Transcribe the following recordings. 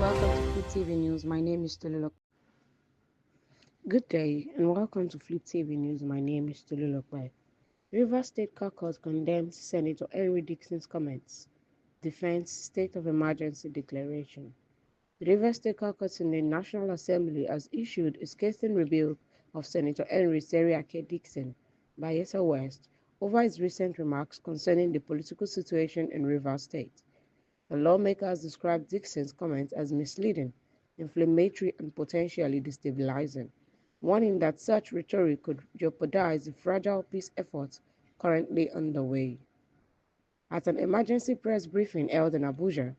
welcome to Flip TV News. My name is Tolulok. Good day and welcome to Flip TV News. My name is Tolulok. Rivers State Caucus condemns Senator Henry Dickson's comments. Defense State of Emergency Declaration. The Rivers State Caucus in the National Assembly has issued a scathing rebuke of Senator Henry Seriake Dickson, Bayelsa West, over his recent remarks concerning the political situation in Rivers State. The lawmakers described Dickson's comments as misleading, inflammatory, and potentially destabilizing, warning that such rhetoric could jeopardize the fragile peace efforts currently underway. At an emergency press briefing held in Abuja,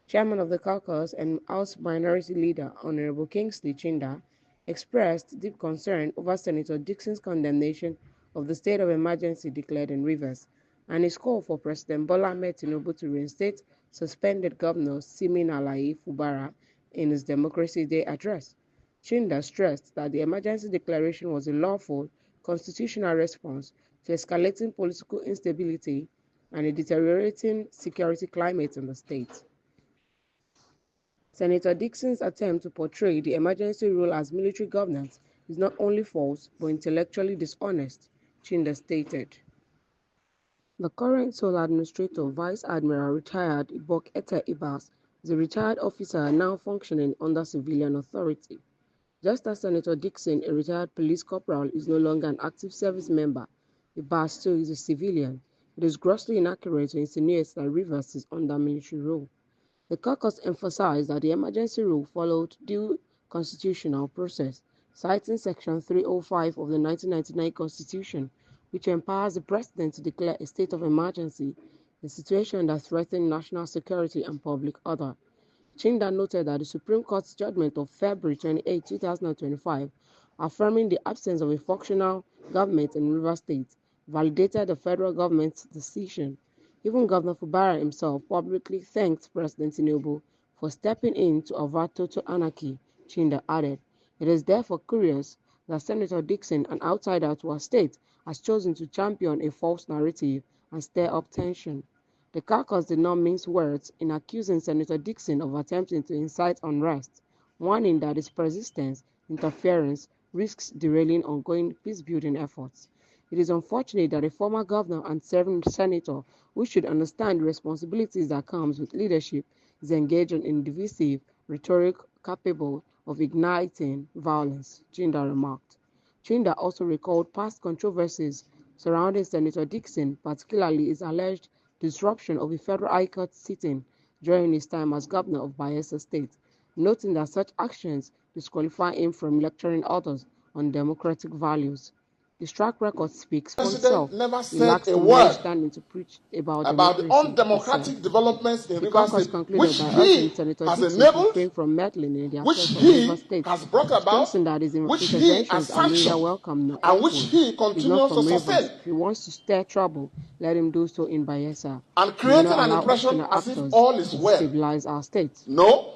Chairman of the caucus and House Minority Leader Honorable Kingsley Chinda expressed deep concern over Senator Dickson's condemnation of the state of emergency declared in Rivers and his call for President Bola Ahmed Tinubu to reinstate suspended Governor Siminalayi Fubara in his Democracy Day address. Chinda stressed that the emergency declaration was a lawful, constitutional response to escalating political instability and a deteriorating security climate in the state. Senator Dickson's attempt to portray the emergency rule as military governance is not only false but intellectually dishonest, Chinda stated. The current sole administrator, Vice Admiral retired Ibok Ete Ibas, is a retired officer now functioning under civilian authority. Just as Senator Dickson, a retired police corporal, is no longer an active service member, Ibas too is a civilian. It is grossly inaccurate to insinuate that Rivers is under military rule. The caucus emphasized that the emergency rule followed due constitutional process, citing Section 305 of the 1999 Constitution, which empowers the president to declare a state of emergency in situations that threaten national security and public order. Chinda noted that the Supreme Court's judgment of February 28, 2025, affirming the absence of a functional government in Rivers State, validated the federal government's decision. Even Governor Fubara himself publicly thanked President Tinubu for stepping in to avert total anarchy, Chinda added. It is therefore curious that Senator Dickson, an outsider to our state, has chosen to champion a false narrative and stir up tension. The caucus did not mince words in accusing Senator Dickson of attempting to incite unrest, warning that his persistent interference risks derailing ongoing peace-building efforts. It is unfortunate that a former governor and serving senator who should understand the responsibilities that comes with leadership is engaging in divisive rhetoric capable of igniting violence, Chinda remarked. Chinda also recalled past controversies surrounding Senator Dickson, particularly his alleged disruption of a federal high court sitting during his time as governor of Bayelsa State, noting that such actions disqualify him from lecturing others on democratic values. His track record speaks for itself. Never He said lacks a the moral word standing to preach about about the democracy, he undemocratic said. developments in The Rivers caucus State, concluded which by urging he Senator has Dickson to enabled, refrain from meddling in the which affairs of Rivers he State, has brought about, stressing that his which he has interventions are neither sanctioned, welcome nor and which helpful. he He's not continues to from sustain, Rivers. If he wants to stir trouble, let him do so in Bayelsa. and We will creating not an allow impression external as if actors all is to well. destabilize our state, No,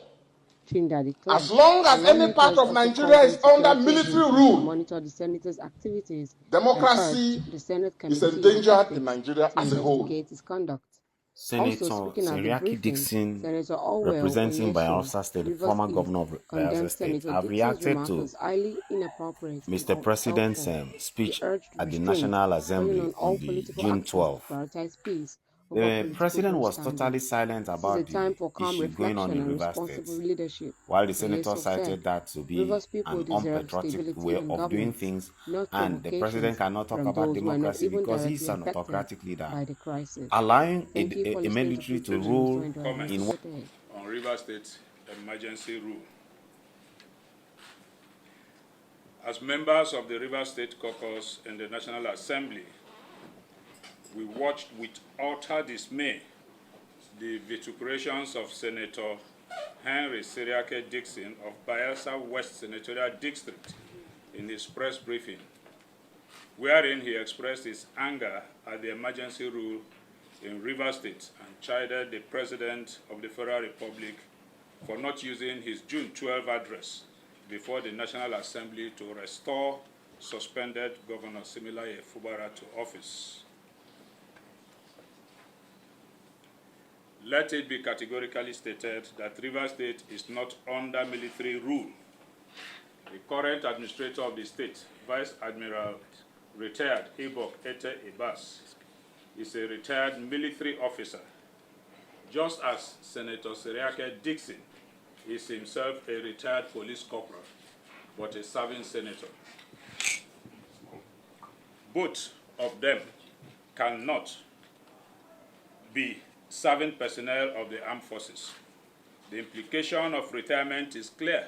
Chinda as declared. long The as any part lawmakers of also Nigeria called is on under security military agencies to rule, monitor the senator's activities and urged democracy the Senate is Committee on endangered in Ethics Nigeria to as a whole. investigate his conduct. Also Senator speaking at the Seriake briefing, Dickson, Senator Orwell representing Onyeso, Bayelsa State, the Rivers former East, governor of Bayelsa condemned State, Senator have Dickson's reacted remarks to as highly inappropriate and Mr. President's unhelpful. He speech urged at the restraint, National calling Assembly on on all the political June actors to 12th. prioritize peace over The political president was totally grandstanding. silent This is a about time the for calm issue going on reflection in and Rivers State, responsible leadership, while the senator Onyeso said. cited that to be Rivers people an deserve unpatriotic stability way in of doing governance, things, not and the president provocations cannot talk from about those who are not democracy even because he's directly an affected autocratic leader. by the crisis. Allowing Thank you for a listening to military Flip to TV News. rule Do enjoy the rest in of the day. On River State emergency rule. As members of the River State Caucus in the National Assembly, we watched with utter dismay the vituperations of Senator Henry Seriake Dickson of Bayelsa West Senatorial District in his press briefing, wherein he expressed his anger at the emergency rule in River State and chided the President of the Federal Republic for not using his June 12 address before the National Assembly to restore suspended Governor Siminalayi Fubara to office. let it be categorically stated that Rivers State is not under military rule. The current administrator of the state, Vice Admiral retired Ebok Ete Ebas, is a retired military officer, just as Senator Seriake Dickson is himself a retired police corporal, but a serving senator. Both of them cannot be serving personnel of the armed forces. The implication of retirement is clear.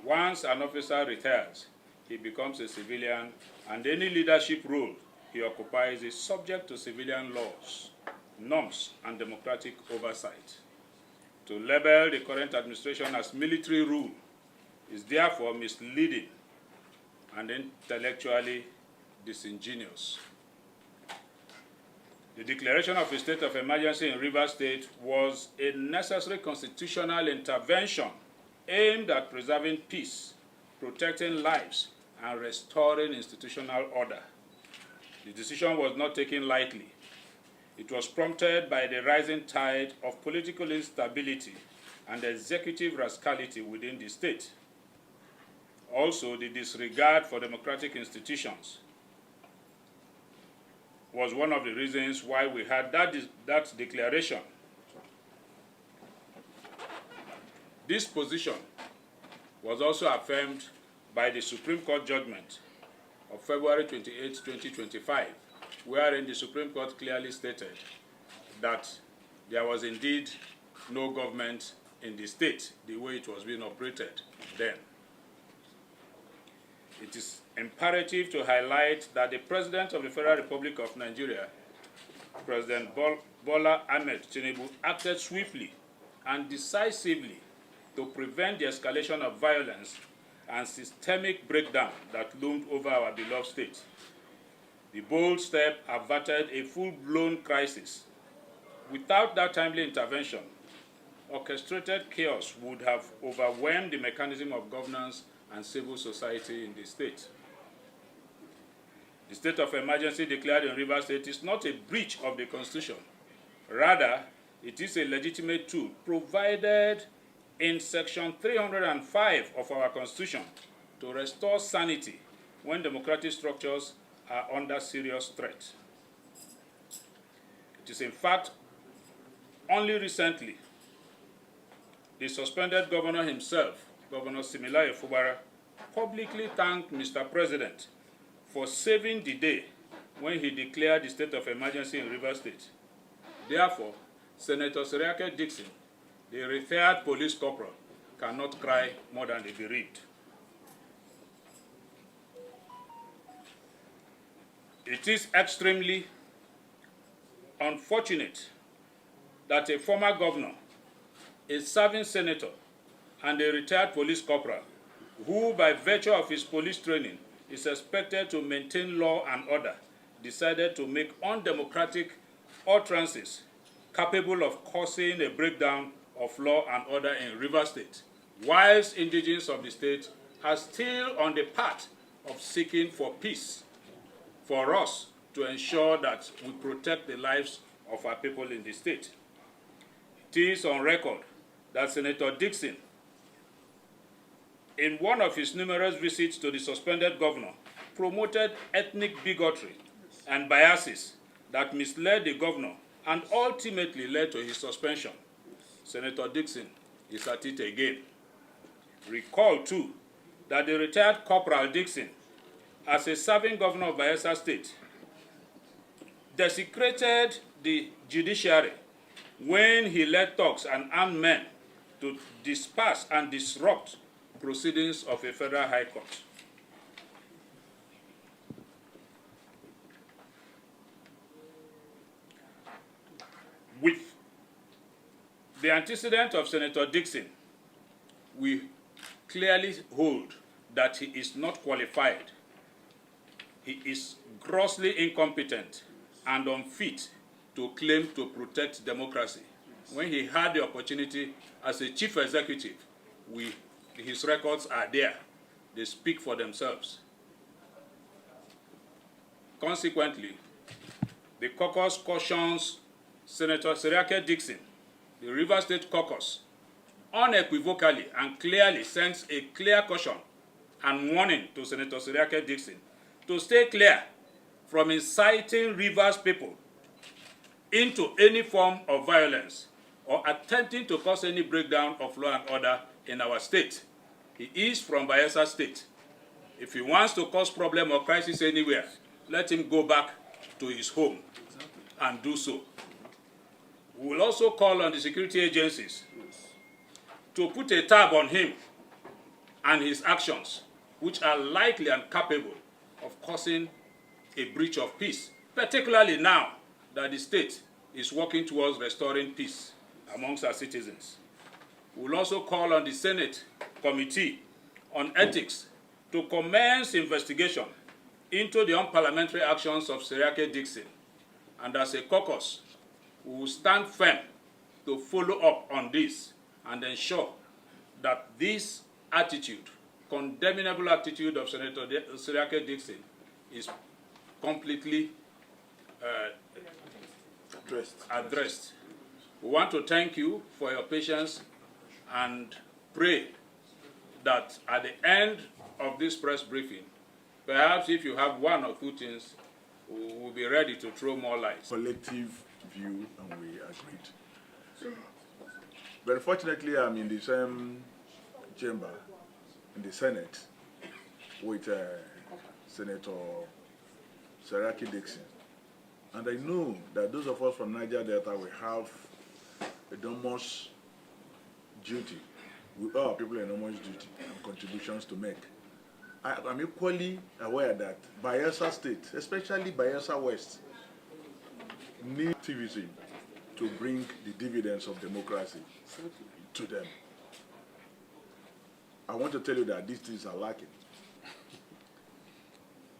Once an officer retires, he becomes a civilian, and any leadership role he occupies is subject to civilian laws, norms, and democratic oversight. To label the current administration as military rule is therefore misleading and intellectually disingenuous. The declaration of a state of emergency in Rivers State was a necessary constitutional intervention aimed at preserving peace, protecting lives, and restoring institutional order. The decision was not taken lightly. It was prompted by the rising tide of political instability and executive rascality within the state. Also, the disregard for democratic institutions was one of the reasons why we had that declaration. This position was also affirmed by the Supreme Court judgment of February 28, 2025, wherein the Supreme Court clearly stated that there was indeed no government in the state the way it was being operated then. It is imperative to highlight that the President of the Federal Republic of Nigeria, President Bola Ahmed Tinubu, acted swiftly and decisively to prevent the escalation of violence and systemic breakdown that loomed over our beloved state. The bold step averted a full-blown crisis. Without that timely intervention, orchestrated chaos would have overwhelmed the mechanism of governance and civil society in the state. The state of emergency declared in Rivers State is not a breach of the Constitution. Rather, it is a legitimate tool provided in Section 305 of our Constitution to restore sanity when democratic structures are under serious threat. It is in fact only recently the suspended governor himself, Governor Similayo Fubara, publicly thanked Mr. President for saving the day when he declared the state of emergency in Rivers State. Therefore, Senator Seriake Dickson, the retired police corporal, cannot cry more than the bereaved. It is extremely unfortunate that a former governor, a serving senator, and a retired police corporal, who by virtue of his police training is expected to maintain law and order, decided to make undemocratic utterances capable of causing a breakdown of law and order in Rivers State, whilst indigenes of the state are still on the path of seeking for peace, for us to ensure that we protect the lives of our people in the state. It is on record that Senator Dickson, in one of his numerous visits to the suspended governor, promoted ethnic bigotry and biases that misled the governor and ultimately led to his suspension. Senator Dickson is at it again. Recall, too, that the retired Corporal Dickson, as a serving governor of Bayelsa State, desecrated the judiciary when he led thugs and armed men to disperse and disrupt proceedings of a federal high court. With the antecedent of Senator Dickson, we clearly hold that he is not qualified. He is grossly incompetent and unfit to claim to protect democracy. When he had the opportunity as a chief executive, his records are there. They speak for themselves. Consequently, the caucus cautions Senator Seriake Dickson, the Rivers State Caucus, unequivocally and clearly sends a clear caution and warning to Senator Seriake Dickson to stay clear from inciting Rivers people into any form of violence or attempting to cause any breakdown of law and order in our state. He is from Bayelsa State. If he wants to cause problem or crisis anywhere, let him go back to his home and do so. We will also call on the security agencies to put a tab on him and his actions, which are likely and capable of causing a breach of peace, particularly now that the state is working towards restoring peace amongst our citizens. We will also call on the Senate Committee on Ethics to commence investigation into the unparliamentary actions of Seriake Dickson. And as a caucus, we will stand firm to follow up on this and ensure that this attitude, condemnable attitude of Senator Seriake Dickson, is completely addressed. We want to thank you for your patience and pray that at the end of this press briefing, perhaps if you have one or two things, we will be ready to throw more light. Collective view, and we agreed. But fortunately, I'm in the same chamber, in the Senate, with Senator Seriake Dickson. And I know that those of us from Niger Delta will have enormous duty. We all people enormous duty and contributions to make. I'm equally aware that Bayelsa State, especially Bayelsa West, need activism to bring the dividends of democracy to them. I want to tell you that these things are lacking.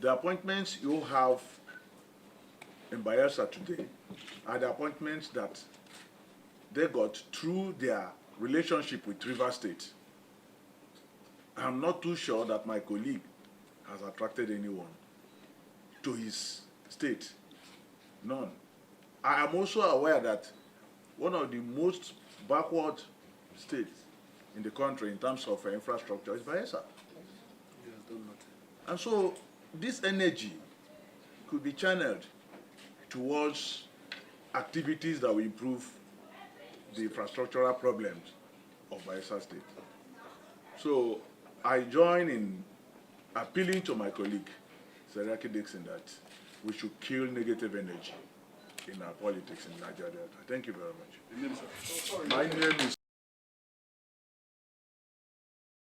The appointments you have in Bayelsa today are the appointments that they got through their relationship with Rivers State. I'm not too sure that my colleague has attracted anyone to his state. None. I am also aware that one of the most backward states in the country in terms of infrastructure is Bayelsa. And so this energy could be channeled towards activities that will improve the infrastructural problems of Bayelsa State. So I join in appealing to my colleague, Seriake Dickson, that we should kill negative energy in our politics in Nigeria Delta. Thank you very much. My name is